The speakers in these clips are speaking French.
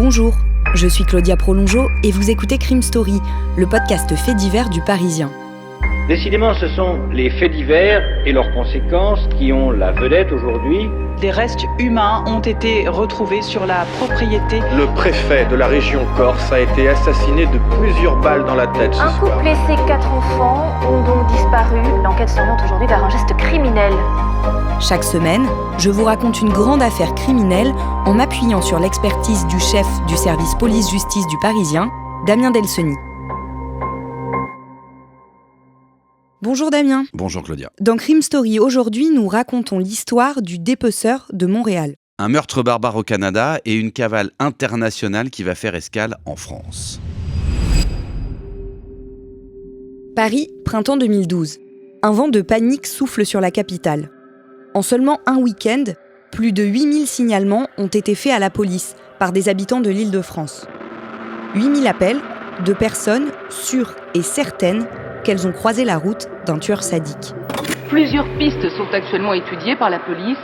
Bonjour, je suis Claudia Prolongeau et vous écoutez Crime Story, le podcast fait divers du Parisien. Décidément, ce sont les faits divers et leurs conséquences qui ont la vedette aujourd'hui. Des restes humains ont été retrouvés sur la propriété. Le préfet de la région Corse a été assassiné de plusieurs balles dans la tête ce soir. Un couple et ses 4 enfants ont donc disparu. L'enquête s'oriente aujourd'hui vers un geste criminel. Chaque semaine, je vous raconte une grande affaire criminelle en m'appuyant sur l'expertise du chef du service police-justice du Parisien, Damien Delseny. Bonjour Damien. Bonjour Claudia. Dans Crime Story, aujourd'hui, nous racontons l'histoire du dépeceur de Montréal. Un meurtre barbare au Canada et une cavale internationale qui va faire escale en France. Paris, printemps 2012. Un vent de panique souffle sur la capitale. En seulement un week-end, plus de 8000 signalements ont été faits à la police par des habitants de l'Île-de-France. 8000 appels de personnes sûres et certaines qu'elles ont croisé la route d'un tueur sadique. Plusieurs pistes sont actuellement étudiées par la police.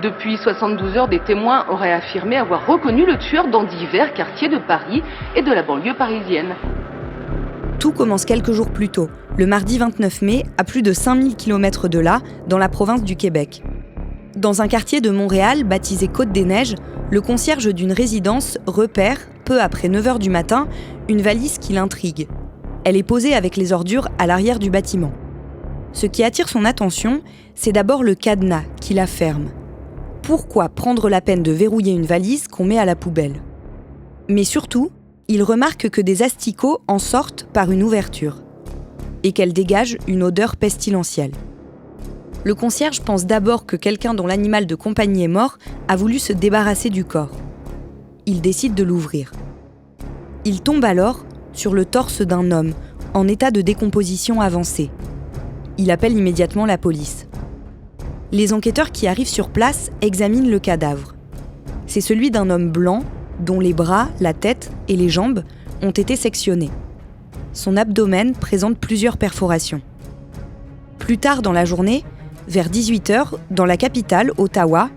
Depuis 72 heures, des témoins auraient affirmé avoir reconnu le tueur dans divers quartiers de Paris et de la banlieue parisienne. Tout commence quelques jours plus tôt, le mardi 29 mai, à plus de 5000 km de là, dans la province du Québec. Dans un quartier de Montréal, baptisé Côte-des-Neiges, le concierge d'une résidence repère, peu après 9h du matin, une valise qui l'intrigue. Elle est posée avec les ordures à l'arrière du bâtiment. Ce qui attire son attention, c'est d'abord le cadenas qui la ferme. Pourquoi prendre la peine de verrouiller une valise qu'on met à la poubelle ? Mais surtout, il remarque que des asticots en sortent par une ouverture et qu'elle dégage une odeur pestilentielle. Le concierge pense d'abord que quelqu'un dont l'animal de compagnie est mort a voulu se débarrasser du corps. Il décide de l'ouvrir. Il tombe alors sur le torse d'un homme en état de décomposition avancée. Il appelle immédiatement la police. Les enquêteurs qui arrivent sur place examinent le cadavre. C'est celui d'un homme blanc dont les bras, la tête et les jambes ont été sectionnés. Son abdomen présente plusieurs perforations. Plus tard dans la journée, vers 18h, dans la capitale, Ottawa,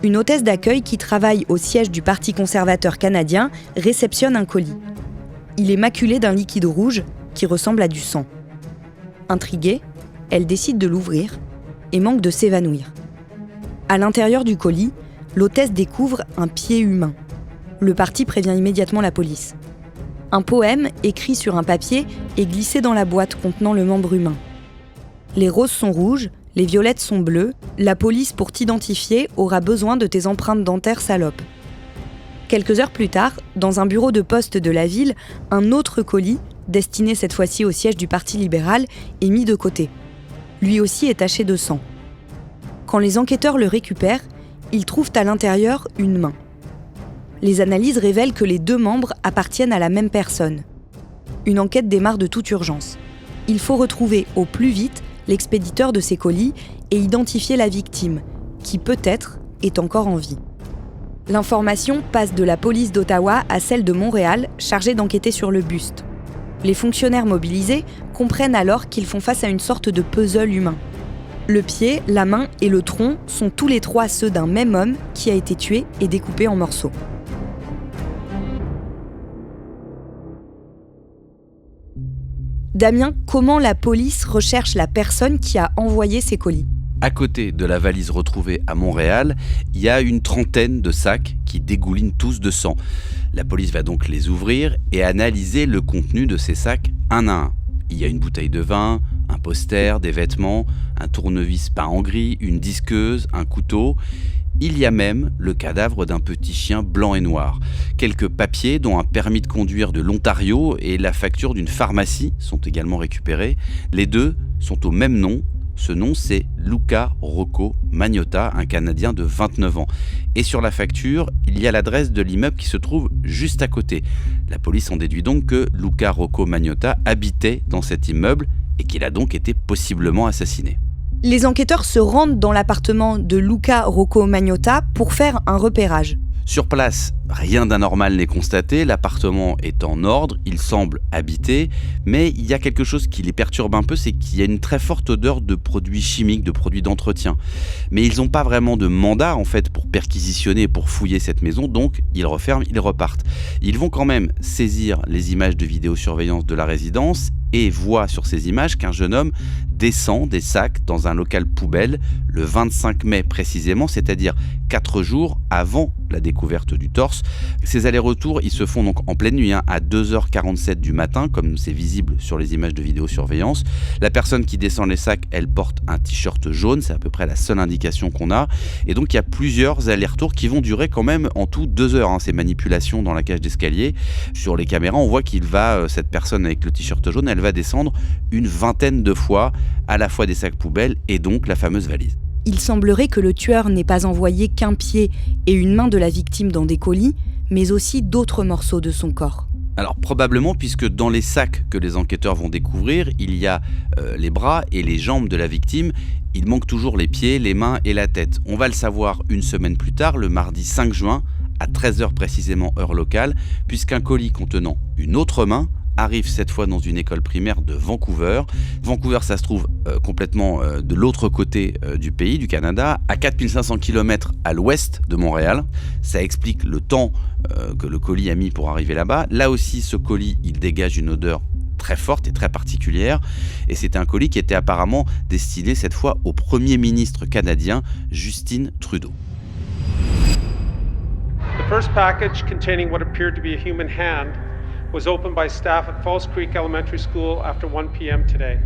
une hôtesse d'accueil qui travaille au siège du Parti conservateur canadien réceptionne un colis. Il est maculé d'un liquide rouge qui ressemble à du sang. Intriguée, elle décide de l'ouvrir et manque de s'évanouir. À l'intérieur du colis, l'hôtesse découvre un pied humain. Le parti prévient immédiatement la police. Un poème écrit sur un papier est glissé dans la boîte contenant le membre humain. Les roses sont rouges, les violettes sont bleues. La police, pour t'identifier, aura besoin de tes empreintes dentaires, salope. Quelques heures plus tard, dans un bureau de poste de la ville, un autre colis, destiné cette fois-ci au siège du Parti libéral, est mis de côté. Lui aussi est taché de sang. Quand les enquêteurs le récupèrent, ils trouvent à l'intérieur une main. Les analyses révèlent que les deux membres appartiennent à la même personne. Une enquête démarre de toute urgence. Il faut retrouver au plus vite l'expéditeur de ces colis et identifier la victime, qui peut-être est encore en vie. L'information passe de la police d'Ottawa à celle de Montréal, chargée d'enquêter sur le buste. Les fonctionnaires mobilisés comprennent alors qu'ils font face à une sorte de puzzle humain. Le pied, la main et le tronc sont tous les trois ceux d'un même homme qui a été tué et découpé en morceaux. Damien, comment la police recherche la personne qui a envoyé ces colis ? À côté de la valise retrouvée à Montréal, il y a une trentaine de sacs qui dégoulinent tous de sang. La police va donc les ouvrir et analyser le contenu de ces sacs un à un. Il y a une bouteille de vin, un poster, des vêtements, un tournevis peint en gris, une disqueuse, un couteau. Il y a même le cadavre d'un petit chien blanc et noir. Quelques papiers, dont un permis de conduire de l'Ontario et la facture d'une pharmacie, sont également récupérés. Les deux sont au même nom. Ce nom, c'est Luca Rocco Magnotta, un Canadien de 29 ans. Et sur la facture, il y a l'adresse de l'immeuble qui se trouve juste à côté. La police en déduit donc que Luca Rocco Magnotta habitait dans cet immeuble et qu'il a donc été possiblement assassiné. Les enquêteurs se rendent dans l'appartement de Luca Rocco Magnotta pour faire un repérage. Sur place, rien d'anormal n'est constaté, l'appartement est en ordre, il semble habité, mais il y a quelque chose qui les perturbe un peu, c'est qu'il y a une très forte odeur de produits chimiques, de produits d'entretien. Mais ils n'ont pas vraiment de mandat en fait pour perquisitionner, pour fouiller cette maison, donc ils referment, ils repartent. Ils vont quand même saisir les images de vidéosurveillance de la résidence et voient sur ces images qu'un jeune homme descend des sacs dans un local poubelle le 25 mai précisément, c'est-à-dire 4 jours avant la découverte du torse. Ces allers-retours, ils se font donc en pleine nuit, à 2h47 du matin, comme c'est visible sur les images de vidéosurveillance. La personne qui descend les sacs, elle porte un t-shirt jaune, c'est à peu près la seule indication qu'on a. Et donc il y a plusieurs allers-retours qui vont durer quand même en tout 2 heures, ces manipulations dans la cage d'escalier. Sur les caméras, on voit cette personne avec le t-shirt jaune, elle va descendre une 20aine de fois, à la fois des sacs poubelles et donc la fameuse valise. Il semblerait que le tueur n'ait pas envoyé qu'un pied et une main de la victime dans des colis, mais aussi d'autres morceaux de son corps. Alors probablement, puisque dans les sacs que les enquêteurs vont découvrir, il y a les bras et les jambes de la victime. Il manque toujours les pieds, les mains et la tête. On va le savoir une semaine plus tard, le mardi 5 juin, à 13h précisément heure locale, puisqu'un colis contenant une autre main arrive cette fois dans une école primaire de Vancouver. Vancouver, ça se trouve complètement de l'autre côté du pays, du Canada, à 4500 km à l'ouest de Montréal. Ça explique le temps que le colis a mis pour arriver là-bas. Là aussi, ce colis, il dégage une odeur très forte et très particulière. Et c'était un colis qui était apparemment destiné cette fois au Premier ministre canadien, Justin Trudeau. The first package containing what appeared to be a human hand was opened by staff at Falls Creek Elementary School after 1 p.m. today.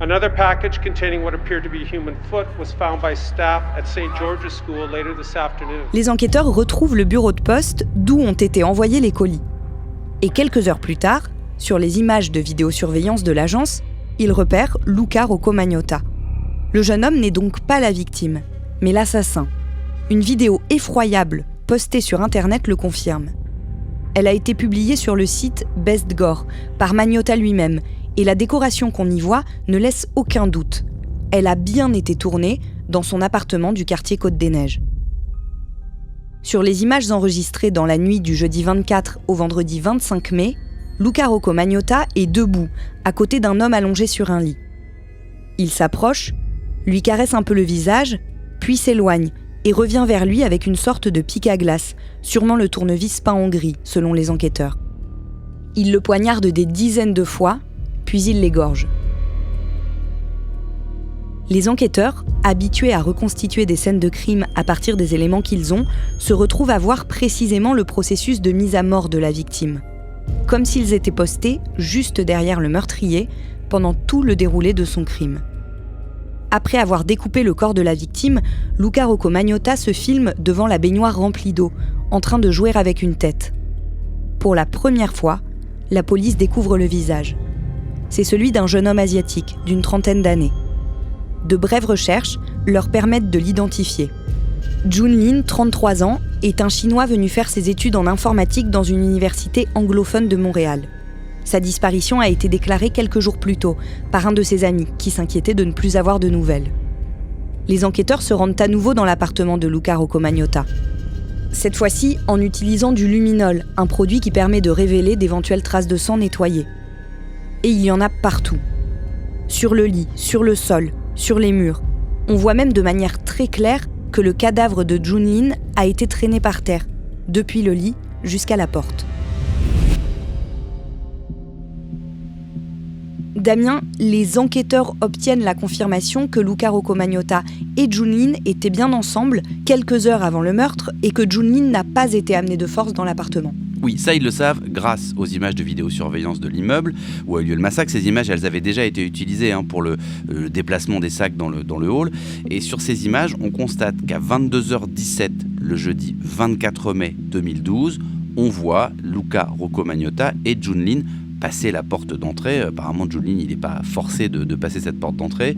Another package containing what appeared to be a human foot was found by staff at St. George's School later this afternoon. Les enquêteurs retrouvent le bureau de poste d'où ont été envoyés les colis. Et quelques heures plus tard, sur les images de vidéosurveillance de l'agence, ils repèrent Luca Rocco Magnotta. Le jeune homme n'est donc pas la victime, mais l'assassin. Une vidéo effroyable postée sur Internet le confirme. Elle a été publiée sur le site Best Gore par Magnotta lui-même et la décoration qu'on y voit ne laisse aucun doute. Elle a bien été tournée dans son appartement du quartier Côte-des-Neiges. Sur les images enregistrées dans la nuit du jeudi 24 au vendredi 25 mai, Luca Rocco Magnotta est debout, à côté d'un homme allongé sur un lit. Il s'approche, lui caresse un peu le visage, puis s'éloigne et revient vers lui avec une sorte de pic à glace, sûrement le tournevis peint en gris, selon les enquêteurs. Il le poignarde des dizaines de fois, puis il l'égorge. Les enquêteurs, habitués à reconstituer des scènes de crime à partir des éléments qu'ils ont, se retrouvent à voir précisément le processus de mise à mort de la victime. Comme s'ils étaient postés juste derrière le meurtrier pendant tout le déroulé de son crime. Après avoir découpé le corps de la victime, Luca Rocco Magnotta se filme devant la baignoire remplie d'eau, en train de jouer avec une tête. Pour la première fois, la police découvre le visage. C'est celui d'un jeune homme asiatique d'une 30aine d'années. De brèves recherches leur permettent de l'identifier. Junlin, 33 ans, est un Chinois venu faire ses études en informatique dans une université anglophone de Montréal. Sa disparition a été déclarée quelques jours plus tôt par un de ses amis qui s'inquiétait de ne plus avoir de nouvelles. Les enquêteurs se rendent à nouveau dans l'appartement de Luca Rocco Magnotta. Cette fois-ci en utilisant du luminol, un produit qui permet de révéler d'éventuelles traces de sang nettoyées. Et il y en a partout. Sur le lit, sur le sol, sur les murs. On voit même de manière très claire que le cadavre de Junlin a été traîné par terre, depuis le lit jusqu'à la porte. Damien, les enquêteurs obtiennent la confirmation que Luca Rocco Magnotta et Junlin étaient bien ensemble quelques heures avant le meurtre et que Junlin n'a pas été amené de force dans l'appartement. Oui, ça ils le savent grâce aux images de vidéosurveillance de l'immeuble où a eu lieu le massacre. Ces images, elles avaient déjà été utilisées pour le déplacement des sacs dans le hall. Et sur ces images, on constate qu'à 22h17, le jeudi 24 mai 2012, on voit Luca Rocco Magnotta et Junlin passer la porte d'entrée. Apparemment, Junlin, il n'est pas forcé de passer cette porte d'entrée.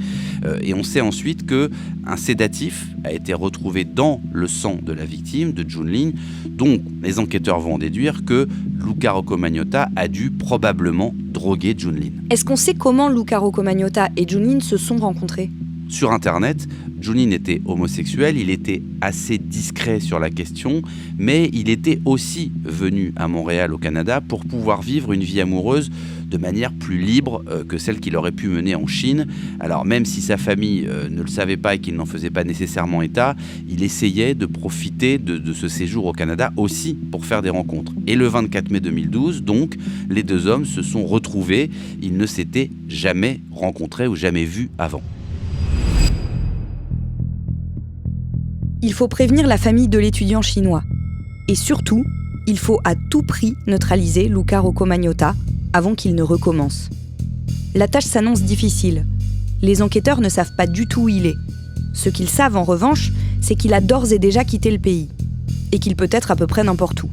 Et on sait ensuite qu'un sédatif a été retrouvé dans le sang de la victime, de Junlin. Donc, les enquêteurs vont en déduire que Luca Rocco Magnotta a dû probablement droguer Junlin. Est-ce qu'on sait comment Luca Rocco Magnotta et Junlin se sont rencontrés ? Sur Internet, Junin était homosexuel, il était assez discret sur la question, mais il était aussi venu à Montréal, au Canada, pour pouvoir vivre une vie amoureuse de manière plus libre que celle qu'il aurait pu mener en Chine. Alors même si sa famille ne le savait pas et qu'il n'en faisait pas nécessairement état, il essayait de profiter de ce séjour au Canada aussi pour faire des rencontres. Et le 24 mai 2012, donc, les deux hommes se sont retrouvés. Ils ne s'étaient jamais rencontrés ou jamais vus avant. Il faut prévenir la famille de l'étudiant chinois. Et surtout, il faut à tout prix neutraliser Luca Rocco-Magnotta avant qu'il ne recommence. La tâche s'annonce difficile. Les enquêteurs ne savent pas du tout où il est. Ce qu'ils savent en revanche, c'est qu'il a d'ores et déjà quitté le pays. Et qu'il peut être à peu près n'importe où.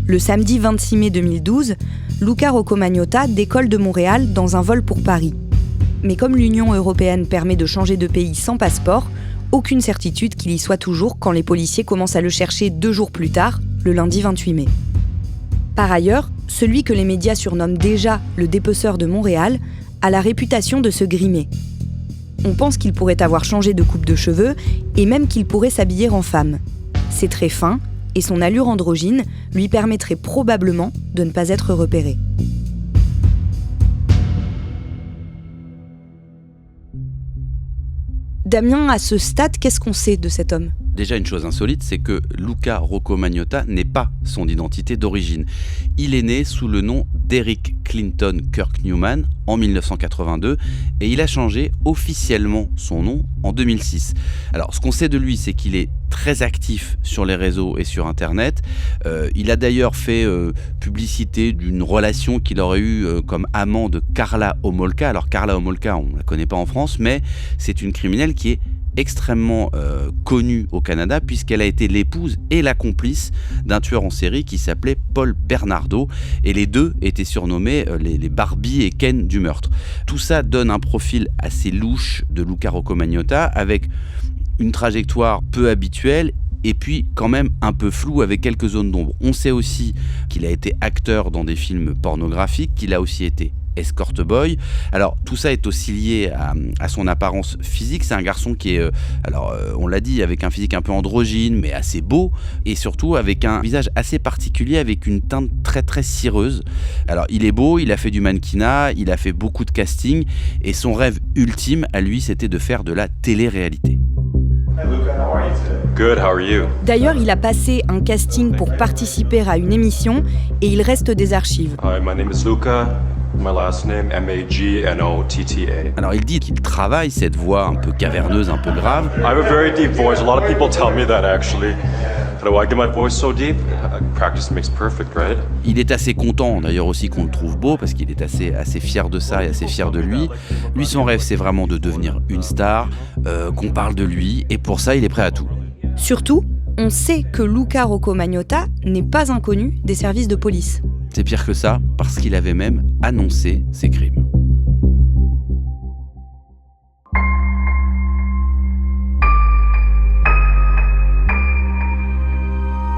Le samedi 26 mai 2012, Luca Rocco-Magnotta décolle de Montréal dans un vol pour Paris. Mais comme l'Union européenne permet de changer de pays sans passeport, aucune certitude qu'il y soit toujours quand les policiers commencent à le chercher 2 jours plus tard, le lundi 28 mai. Par ailleurs, celui que les médias surnomment déjà le dépeceur de Montréal a la réputation de se grimer. On pense qu'il pourrait avoir changé de coupe de cheveux et même qu'il pourrait s'habiller en femme. C'est très fin et son allure androgyne lui permettrait probablement de ne pas être repéré. Damien, à ce stade, qu'est-ce qu'on sait de cet homme ? Déjà, une chose insolite, c'est que Luca Rocco-Magnotta n'est pas son identité d'origine. Il est né sous le nom d'Eric Clinton Kirk Newman en 1982 et il a changé officiellement son nom en 2006. Alors, ce qu'on sait de lui, c'est qu'il est très actif sur les réseaux et sur Internet. Il a d'ailleurs fait publicité d'une relation qu'il aurait eue comme amant de Karla Homolka. Alors, Karla Homolka, on ne la connaît pas en France, mais c'est une criminelle qui est extrêmement connue au Canada puisqu'elle a été l'épouse et la complice d'un tueur en série qui s'appelait Paul Bernardo et les deux étaient surnommés les Barbie et Ken du meurtre. Tout ça donne un profil assez louche de Luca Rocco-Magnotta avec une trajectoire peu habituelle et puis quand même un peu floue avec quelques zones d'ombre. On sait aussi qu'il a été acteur dans des films pornographiques, qu'il a aussi été escort boy. Alors tout ça est aussi lié à son apparence physique. C'est un garçon qui est, on l'a dit, avec un physique un peu androgyne, mais assez beau, et surtout avec un visage assez particulier, avec une teinte très très cireuse. Alors il est beau, il a fait du mannequinat, il a fait beaucoup de casting, et son rêve ultime à lui, c'était de faire de la télé-réalité. Good, how are you? D'ailleurs, il a passé un casting pour participer à une émission, et il reste des archives. Hi, my name is Luca. My last name, M-A-G-N-O-T-T-A. Alors il dit qu'il travaille cette voix un peu caverneuse, un peu grave. I have a very deep voice. A lot of people tell me that actually. How do I get my voice so deep? Practice makes perfect, right? Il est assez content d'ailleurs aussi qu'on le trouve beau parce qu'il est assez fier de ça et assez fier de lui. Lui, son rêve, c'est vraiment de devenir une star, qu'on parle de lui, et pour ça, il est prêt à tout. Surtout, on sait que Luca Rocco-Magnotta n'est pas inconnu des services de police. C'est pire que ça, parce qu'il avait même annoncé ses crimes.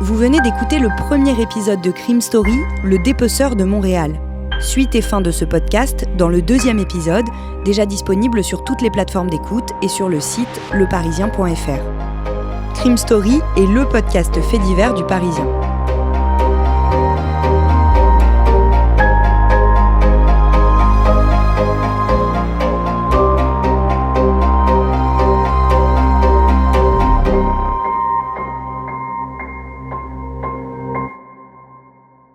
Vous venez d'écouter le premier épisode de Crime Story, le dépeceur de Montréal. Suite et fin de ce podcast dans le 2e épisode, déjà disponible sur toutes les plateformes d'écoute et sur le site leparisien.fr. Crime Story est le podcast fait divers du Parisien.